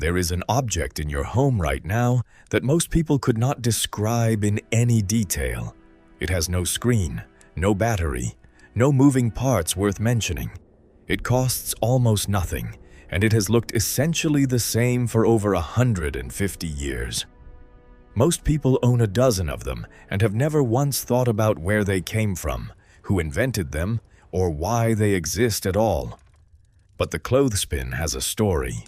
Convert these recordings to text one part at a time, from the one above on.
There is an object in your home right now that most people could not describe in any detail. It has no screen, no battery, no moving parts worth mentioning. It costs almost nothing, and it has looked essentially the same for over 150 years. Most people own a dozen of them and have never once thought about where they came from, who invented them, or why they exist at all. But the clothespin has a story,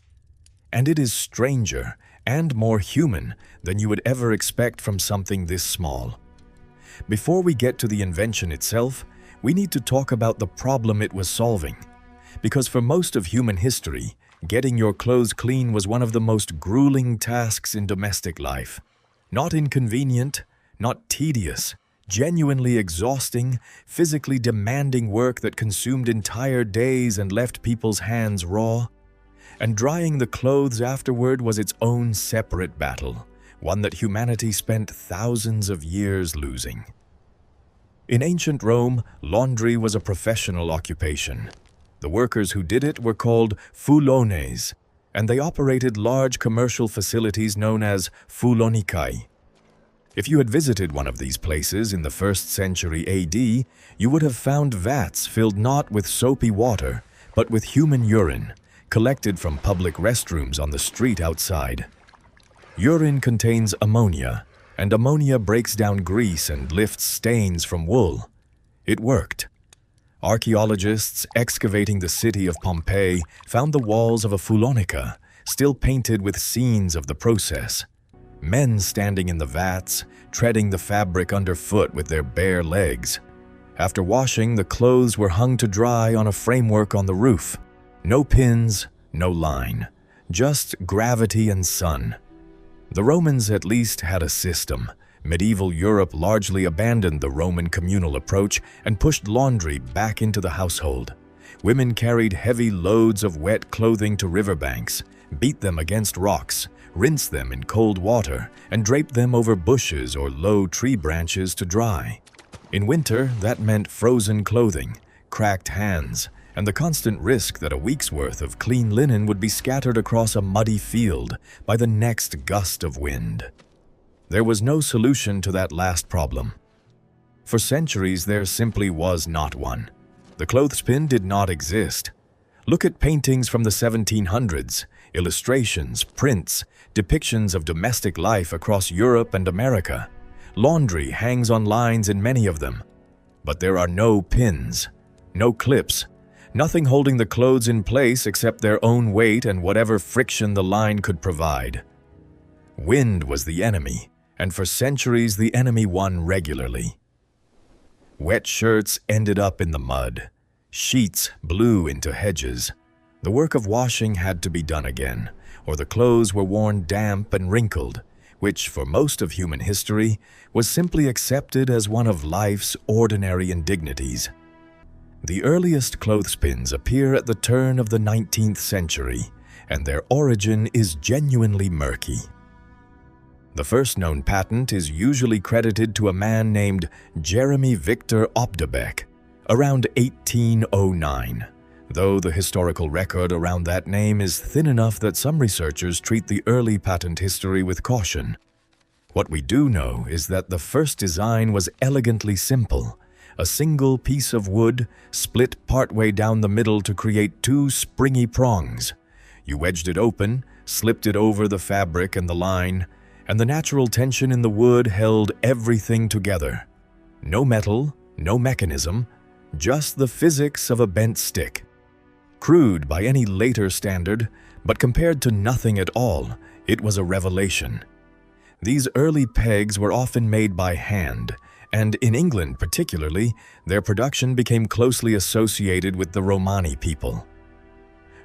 and it is stranger and more human than you would ever expect from something this small. Before we get to the invention itself, we need to talk about the problem it was solving. Because for most of human history, getting your clothes clean was one of the most grueling tasks in domestic life. Not inconvenient, not tedious, genuinely exhausting, physically demanding work that consumed entire days and left people's hands raw. And drying the clothes afterward was its own separate battle, one that humanity spent thousands of years losing. In ancient Rome, laundry was a professional occupation. The workers who did it were called fulones, and they operated large commercial facilities known as fulonikai. If you had visited one of these places in the 1st century AD, you would have found vats filled not with soapy water, but with human urine, collected from public restrooms on the street outside. Urine contains ammonia, and ammonia breaks down grease and lifts stains from wool. It worked. Archaeologists excavating the city of Pompeii found the walls of a fulonica, still painted with scenes of the process. Men standing in the vats, treading the fabric underfoot with their bare legs. After washing, the clothes were hung to dry on a framework on the roof. No pins, no line, just gravity and sun. The Romans at least had a system. Medieval Europe largely abandoned the Roman communal approach and pushed laundry back into the household. Women carried heavy loads of wet clothing to riverbanks, beat them against rocks, rinsed them in cold water, and draped them over bushes or low tree branches to dry. In winter, that meant frozen clothing, cracked hands, and the constant risk that a week's worth of clean linen would be scattered across a muddy field by the next gust of wind. There was no solution to that last problem. For centuries, there simply was not one. The clothespin did not exist. Look at paintings from the 1700s, illustrations, prints, depictions of domestic life across Europe and America. Laundry hangs on lines in many of them. But there are no pins, no clips, nothing holding the clothes in place except their own weight and whatever friction the line could provide. Wind was the enemy, and for centuries the enemy won regularly. Wet shirts ended up in the mud. Sheets blew into hedges. The work of washing had to be done again, or the clothes were worn damp and wrinkled, which for most of human history was simply accepted as one of life's ordinary indignities. The earliest clothespins appear at the turn of the 19th century, and their origin is genuinely murky. The first known patent is usually credited to a man named Jeremy Victor Opdebeck, around 1809, though the historical record around that name is thin enough that some researchers treat the early patent history with caution. What we do know is that the first design was elegantly simple, a single piece of wood split partway down the middle to create two springy prongs. You wedged it open, slipped it over the fabric and the line, and the natural tension in the wood held everything together. No metal, no mechanism, just the physics of a bent stick. Crude by any later standard, but compared to nothing at all, it was a revelation. These early pegs were often made by hand, and in England particularly, their production became closely associated with the Romani people.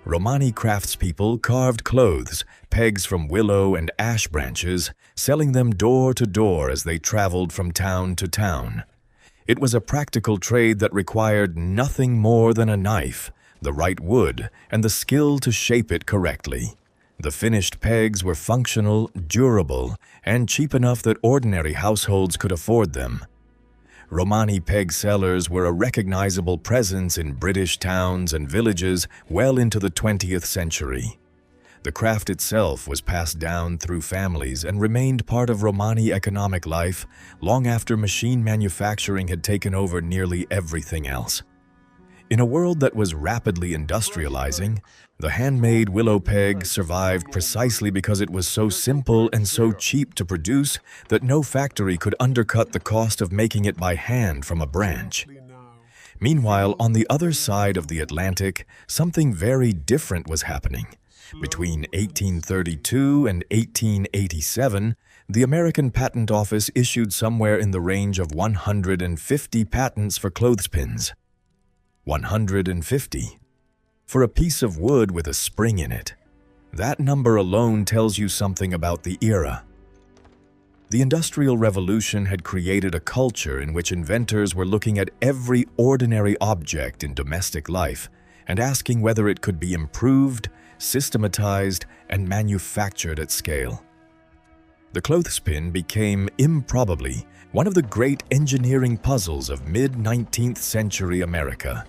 Romani craftspeople carved clothes, pegs from willow and ash branches, selling them door to door as they traveled from town to town. It was a practical trade that required nothing more than a knife, the right wood, and the skill to shape it correctly. The finished pegs were functional, durable, and cheap enough that ordinary households could afford them. Romani peg sellers were a recognizable presence in British towns and villages well into the 20th century. The craft itself was passed down through families and remained part of Romani economic life long after machine manufacturing had taken over nearly everything else. In a world that was rapidly industrializing, the handmade willow peg survived precisely because it was so simple and so cheap to produce that no factory could undercut the cost of making it by hand from a branch. Meanwhile, on the other side of the Atlantic, something very different was happening. Between 1832 and 1887, the American Patent Office issued somewhere in the range of 150 patents for clothespins. 150. For a piece of wood with a spring in it. That number alone tells you something about the era. The Industrial Revolution had created a culture in which inventors were looking at every ordinary object in domestic life and asking whether it could be improved, systematized, and manufactured at scale. The clothespin became, improbably, one of the great engineering puzzles of mid-19th century America.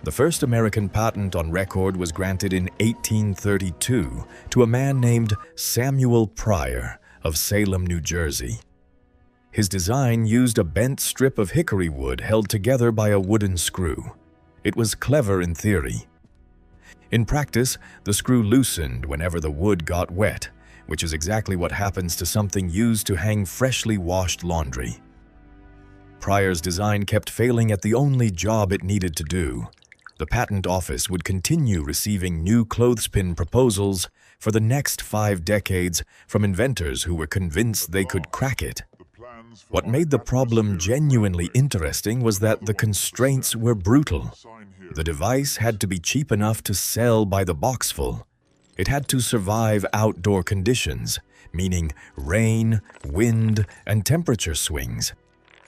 The first American patent on record was granted in 1832 to a man named Samuel Pryor of Salem, New Jersey. His design used a bent strip of hickory wood held together by a wooden screw. It was clever in theory. In practice, the screw loosened whenever the wood got wet, which is exactly what happens to something used to hang freshly washed laundry. Pryor's design kept failing at the only job it needed to do. The patent office would continue receiving new clothespin proposals for the next 5 decades from inventors who were convinced they could crack it. What made the problem genuinely interesting was that the constraints were brutal. The device had to be cheap enough to sell by the boxful. It had to survive outdoor conditions, meaning rain, wind, and temperature swings.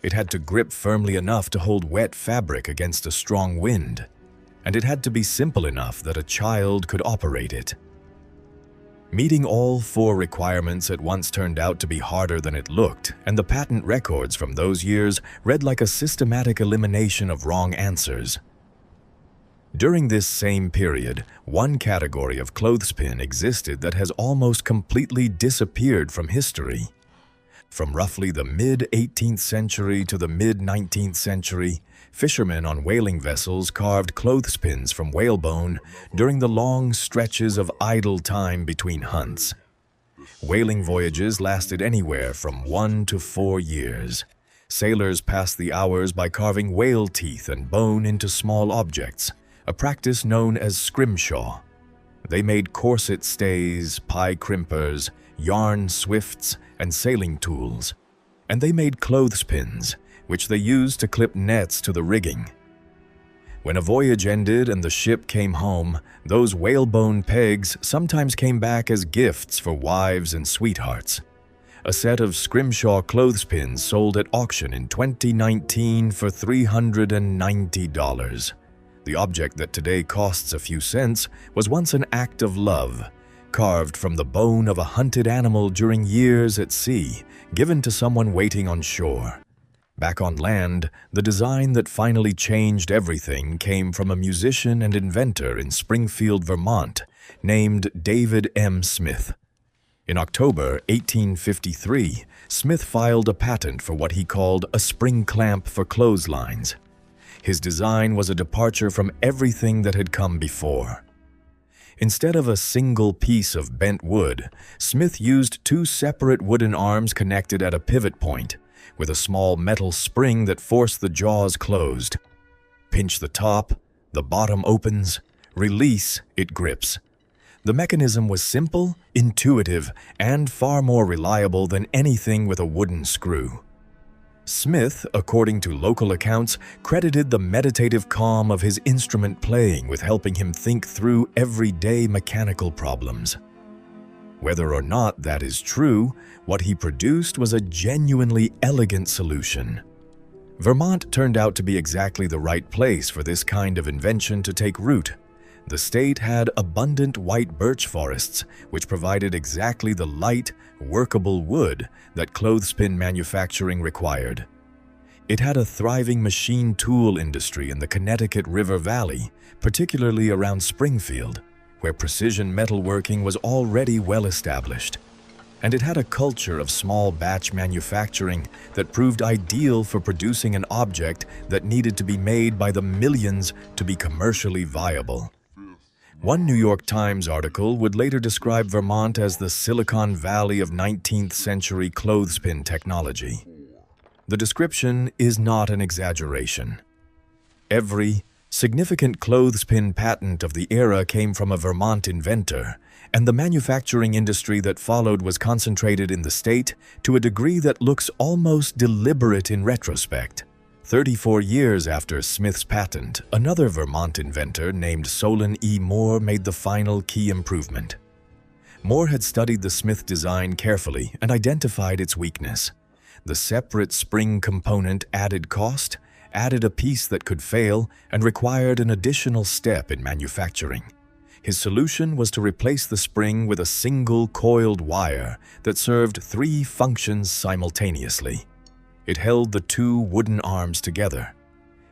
It had to grip firmly enough to hold wet fabric against a strong wind. And it had to be simple enough that a child could operate it. Meeting all 4 requirements at once turned out to be harder than it looked, and the patent records from those years read like a systematic elimination of wrong answers. During this same period, one category of clothespin existed that has almost completely disappeared from history. From roughly the mid-18th century to the mid-19th century, fishermen on whaling vessels carved clothespins from whalebone during the long stretches of idle time between hunts. Whaling voyages lasted anywhere from 1 to 4 years. Sailors passed the hours by carving whale teeth and bone into small objects, a practice known as scrimshaw. They made corset stays, pie crimpers, yarn swifts, and sailing tools. And they made clothespins, which they used to clip nets to the rigging. When a voyage ended and the ship came home, those whalebone pegs sometimes came back as gifts for wives and sweethearts. A set of scrimshaw clothespins sold at auction in 2019 for $390. The object that today costs a few cents was once an act of love, carved from the bone of a hunted animal during years at sea, given to someone waiting on shore. Back on land, the design that finally changed everything came from a musician and inventor in Springfield, Vermont, named David M. Smith. In October 1853, Smith filed a patent for what he called a spring clamp for clotheslines. His design was a departure from everything that had come before. Instead of a single piece of bent wood, Smith used 2 separate wooden arms connected at a pivot point, with a small metal spring that forced the jaws closed. Pinch the top, the bottom opens, release, it grips. The mechanism was simple, intuitive, and far more reliable than anything with a wooden screw. Smith, according to local accounts, credited the meditative calm of his instrument playing with helping him think through everyday mechanical problems. Whether or not that is true, what he produced was a genuinely elegant solution. Vermont turned out to be exactly the right place for this kind of invention to take root. The state had abundant white birch forests, which provided exactly the light, workable wood that clothespin manufacturing required. It had a thriving machine tool industry in the Connecticut River Valley, particularly around Springfield, where precision metalworking was already well established. And it had a culture of small batch manufacturing that proved ideal for producing an object that needed to be made by the millions to be commercially viable. One New York Times article would later describe Vermont as the Silicon Valley of 19th century clothespin technology. The description is not an exaggeration. Every significant clothespin patent of the era came from a Vermont inventor, and the manufacturing industry that followed was concentrated in the state to a degree that looks almost deliberate in retrospect. 34 years after Smith's patent, another Vermont inventor named Solon E. Moore made the final key improvement. Moore had studied the Smith design carefully and identified its weakness. The separate spring component added cost, added a piece that could fail, and required an additional step in manufacturing. His solution was to replace the spring with a single coiled wire that served 3 functions simultaneously. It held the 2 wooden arms together.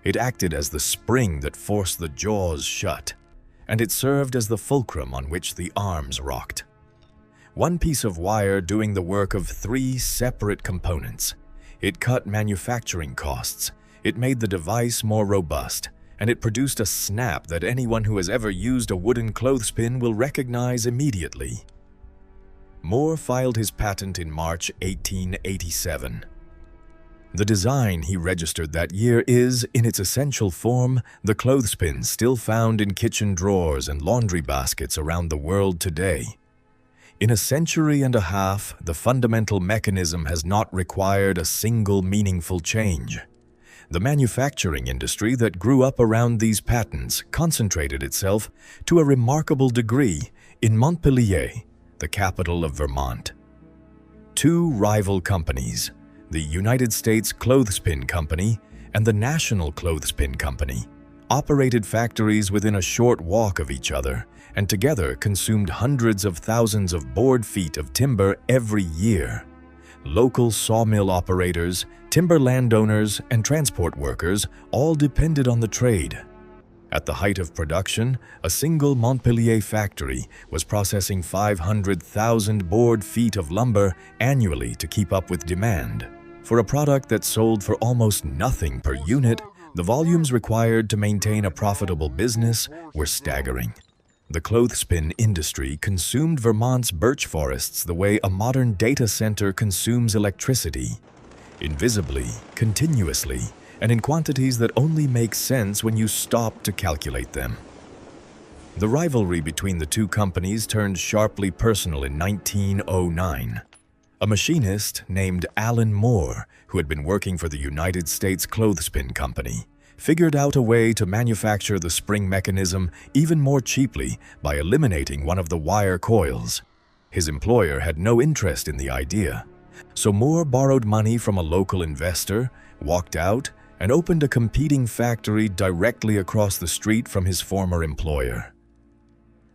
It acted as the spring that forced the jaws shut, and it served as the fulcrum on which the arms rocked. One piece of wire doing the work of 3 separate components. It cut manufacturing costs, it made the device more robust, and it produced a snap that anyone who has ever used a wooden clothespin will recognize immediately. Moore filed his patent in March 1887. The design he registered that year is, in its essential form, the clothespin still found in kitchen drawers and laundry baskets around the world today. In a century and a half, the fundamental mechanism has not required a single meaningful change. The manufacturing industry that grew up around these patents concentrated itself to a remarkable degree in Montpelier, the capital of Vermont. 2 rival companies, the United States Clothespin Company and the National Clothespin Company, operated factories within a short walk of each other and together consumed hundreds of thousands of board feet of timber every year. Local sawmill operators, timber landowners, and transport workers all depended on the trade. At the height of production, a single Montpelier factory was processing 500,000 board feet of lumber annually to keep up with demand. For a product that sold for almost nothing per unit, the volumes required to maintain a profitable business were staggering. The clothespin industry consumed Vermont's birch forests the way a modern data center consumes electricity, invisibly, continuously, and in quantities that only make sense when you stop to calculate them. The rivalry between the 2 companies turned sharply personal in 1909. A machinist named Alan Moore, who had been working for the United States Clothespin Company, figured out a way to manufacture the spring mechanism even more cheaply by eliminating one of the wire coils. His employer had no interest in the idea, so Moore borrowed money from a local investor, walked out, and opened a competing factory directly across the street from his former employer.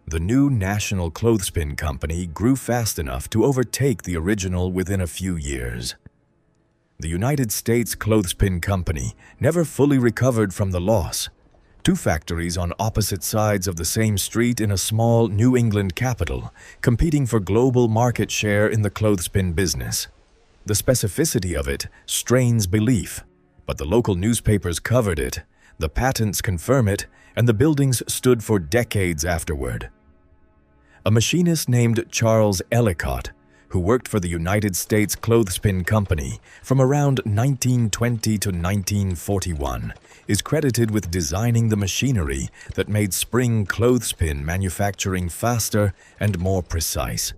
The new National Clothespin Company grew fast enough to overtake the original within a few years. The United States Clothespin Company never fully recovered from the loss. 2 factories on opposite sides of the same street in a small New England capital, competing for global market share in the clothespin business. The specificity of it strains belief, but the local newspapers covered it, the patents confirm it, and the buildings stood for decades afterward. A machinist named Charles Ellicott, who worked for the United States Clothespin Company from around 1920 to 1941, is credited with designing the machinery that made spring clothespin manufacturing faster and more precise.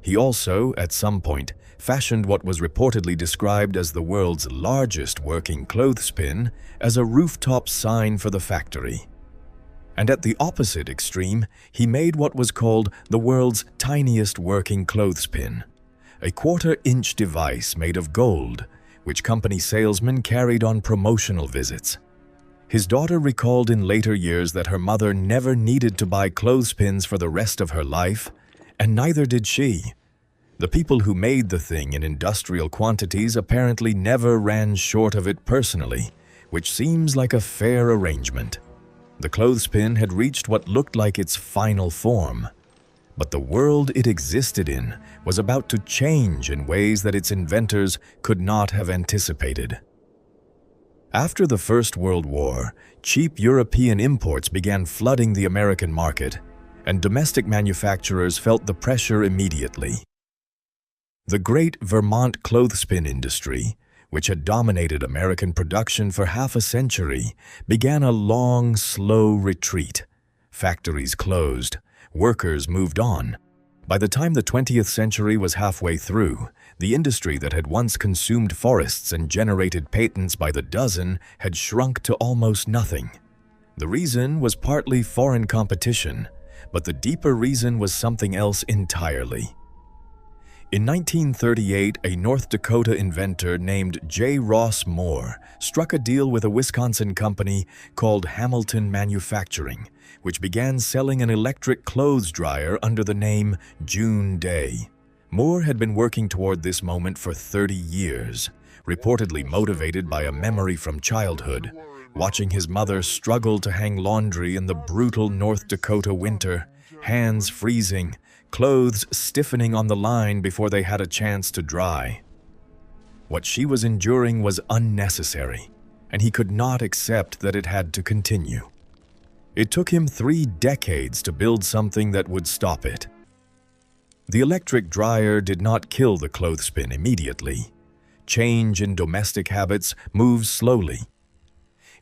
He also, at some point, fashioned what was reportedly described as the world's largest working clothespin as a rooftop sign for the factory. And at the opposite extreme, he made what was called the world's tiniest working clothespin, a 1/4-inch device made of gold, which company salesmen carried on promotional visits. His daughter recalled in later years that her mother never needed to buy clothespins for the rest of her life, and neither did she. The people who made the thing in industrial quantities apparently never ran short of it personally, which seems like a fair arrangement. The clothespin had reached what looked like its final form, but the world it existed in was about to change in ways that its inventors could not have anticipated. After the First World War, cheap European imports began flooding the American market, and domestic manufacturers felt the pressure immediately. The great Vermont clothespin industry, which had dominated American production for half a century, began a long, slow retreat. Factories closed, workers moved on. By the time the 20th century was halfway through, the industry that had once consumed forests and generated patents by the dozen had shrunk to almost nothing. The reason was partly foreign competition, but the deeper reason was something else entirely. In 1938, a North Dakota inventor named J. Ross Moore struck a deal with a Wisconsin company called Hamilton Manufacturing, which began selling an electric clothes dryer under the name June Day. Moore had been working toward this moment for 30 years, reportedly motivated by a memory from childhood, watching his mother struggle to hang laundry in the brutal North Dakota winter, hands freezing, clothes stiffening on the line before they had a chance to dry. What she was enduring was unnecessary, and he could not accept that it had to continue. It took him 3 decades to build something that would stop it. The electric dryer did not kill the clothespin immediately. Change in domestic habits moves slowly.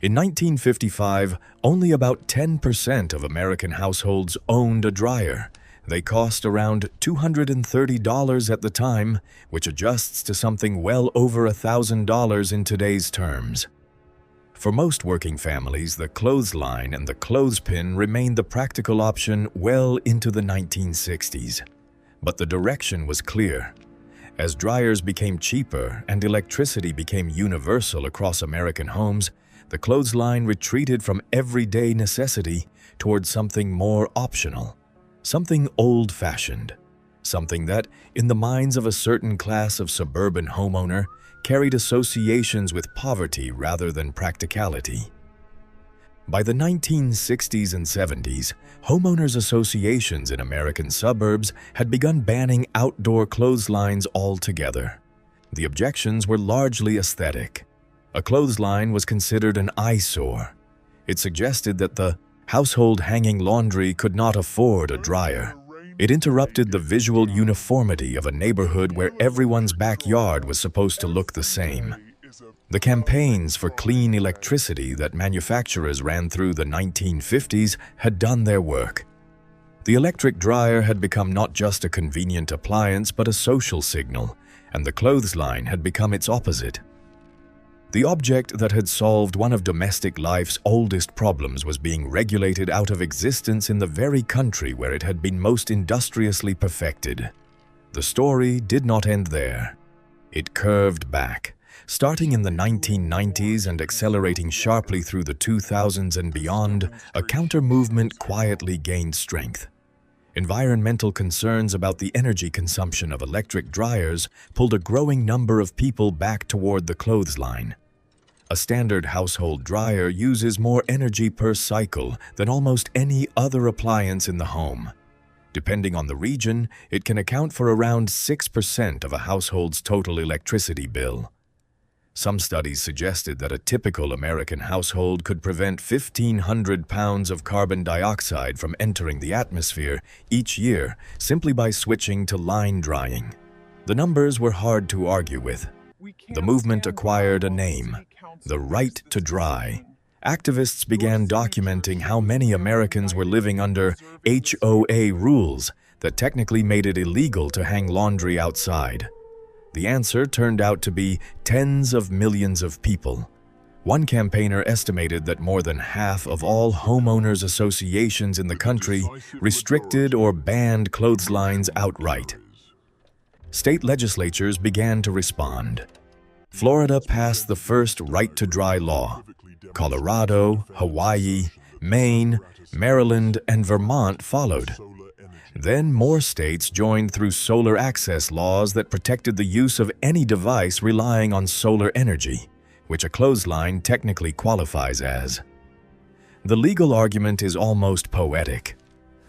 In 1955, only about 10% of American households owned a dryer. They cost around $230 at the time, which adjusts to something well over $1,000 in today's terms. For most working families, the clothesline and the clothespin remained the practical option well into the 1960s. But the direction was clear. As dryers became cheaper and electricity became universal across American homes, the clothesline retreated from everyday necessity towards something more optional, something old-fashioned, something that, in the minds of a certain class of suburban homeowner, carried associations with poverty rather than practicality. By the 1960s and 70s, homeowners' associations in American suburbs had begun banning outdoor clotheslines altogether. The objections were largely aesthetic. A clothesline was considered an eyesore. It suggested that the household hanging laundry could not afford a dryer. It interrupted the visual uniformity of a neighborhood where everyone's backyard was supposed to look the same. The campaigns for clean electricity that manufacturers ran through the 1950s had done their work. The electric dryer had become not just a convenient appliance but a social signal, and the clothesline had become its opposite. The object that had solved one of domestic life's oldest problems was being regulated out of existence in the very country where it had been most industriously perfected. The story did not end there. It curved back, starting in the 1990s and accelerating sharply through the 2000s and beyond. A counter-movement quietly gained strength. Environmental concerns about the energy consumption of electric dryers pulled a growing number of people back toward the clothesline. A standard household dryer uses more energy per cycle than almost any other appliance in the home. Depending on the region, it can account for around 6% of a household's total electricity bill. Some studies suggested that a typical American household could prevent 1,500 pounds of carbon dioxide from entering the atmosphere each year simply by switching to line drying. The numbers were hard to argue with. The movement acquired a name: the right to dry. Activists began documenting how many Americans were living under HOA rules that technically made it illegal to hang laundry outside. The answer turned out to be tens of millions of people. One campaigner estimated that more than half of all homeowners associations in the country restricted or banned clotheslines outright. State legislatures began to respond. Florida passed the first right-to-dry law. Colorado, Hawaii, Maine, Maryland, and Vermont followed. Then more states joined through solar access laws that protected the use of any device relying on solar energy, which a clothesline technically qualifies as. The legal argument is almost poetic.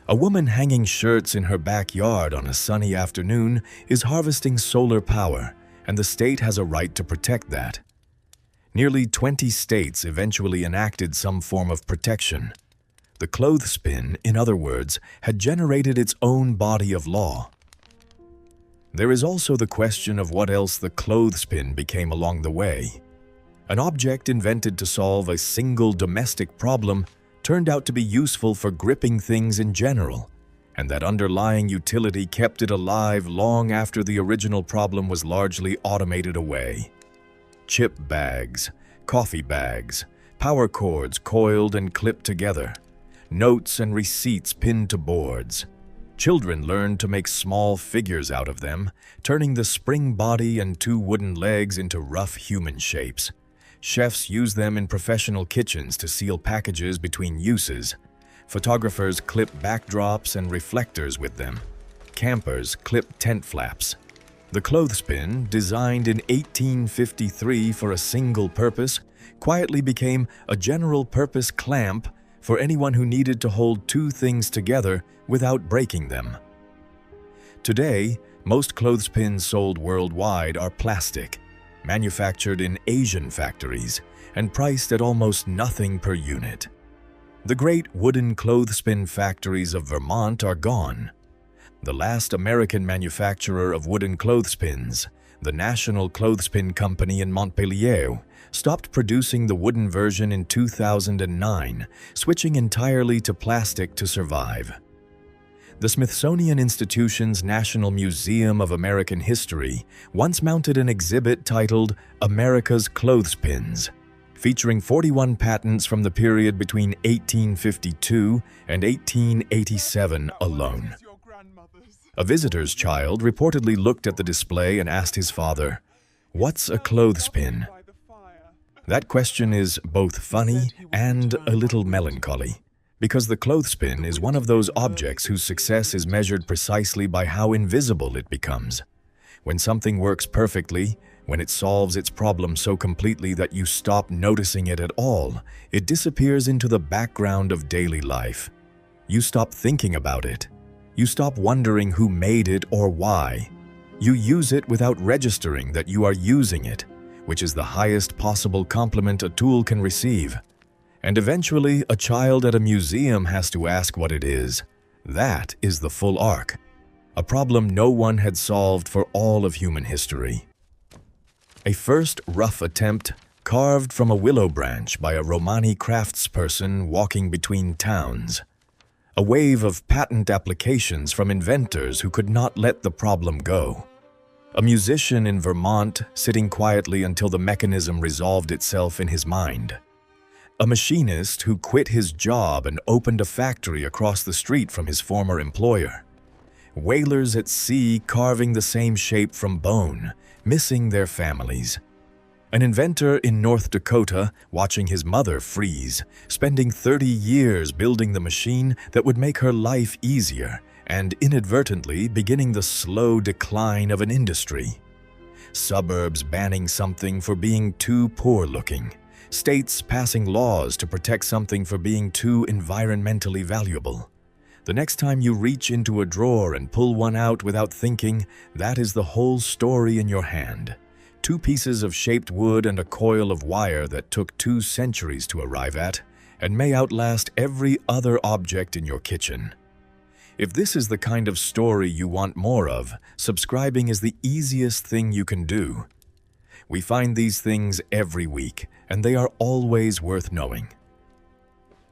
A woman hanging shirts in her backyard on a sunny afternoon is harvesting solar power, and the state has a right to protect that. Nearly 20 states eventually enacted some form of protection. The clothespin, in other words, had generated its own body of law. There is also the question of what else the clothespin became along the way. An object invented to solve a single domestic problem turned out to be useful for gripping things in general, and that underlying utility kept it alive long after the original problem was largely automated away. Chip bags, coffee bags, power cords coiled and clipped together, notes and receipts pinned to boards. Children learned to make small figures out of them, turning the spring body and two wooden legs into rough human shapes. Chefs use them in professional kitchens to seal packages between uses. Photographers clip backdrops and reflectors with them. Campers clip tent flaps. The clothespin, designed in 1853 for a single purpose, quietly became a general-purpose clamp for anyone who needed to hold two things together without breaking them. Today, most clothespins sold worldwide are plastic, manufactured in Asian factories, and priced at almost nothing per unit. The great wooden clothespin factories of Vermont are gone. The last American manufacturer of wooden clothespins, the National Clothespin Company in Montpelier, stopped producing the wooden version in 2009, switching entirely to plastic to survive. The Smithsonian Institution's National Museum of American History once mounted an exhibit titled America's Clothespins, featuring 41 patents from the period between 1852 and 1887 alone. A visitor's child reportedly looked at the display and asked his father, "What's a clothespin?" That question is both funny and a little melancholy, because the clothespin is one of those objects whose success is measured precisely by how invisible it becomes. When something works perfectly, when it solves its problem so completely that you stop noticing it at all, it disappears into the background of daily life. You stop thinking about it. You stop wondering who made it or why. You use it without registering that you are using it, which is the highest possible compliment a tool can receive. And eventually, a child at a museum has to ask what it is. That is the full arc, a problem no one had solved for all of human history. A first rough attempt, carved from a willow branch by a Romani craftsperson walking between towns. A wave of patent applications from inventors who could not let the problem go. A musician in Vermont sitting quietly until the mechanism resolved itself in his mind. A machinist who quit his job and opened a factory across the street from his former employer. Whalers at sea carving the same shape from bone, missing their families. An inventor in North Dakota watching his mother freeze, spending 30 years building the machine that would make her life easier, and inadvertently beginning the slow decline of an industry. Suburbs banning something for being too poor-looking. States passing laws to protect something for being too environmentally valuable. The next time you reach into a drawer and pull one out without thinking, that is the whole story in your hand. 2 pieces of shaped wood and a coil of wire that took 2 centuries to arrive at, and may outlast every other object in your kitchen. If this is the kind of story you want more of, subscribing is the easiest thing you can do. We find these things every week, and they are always worth knowing.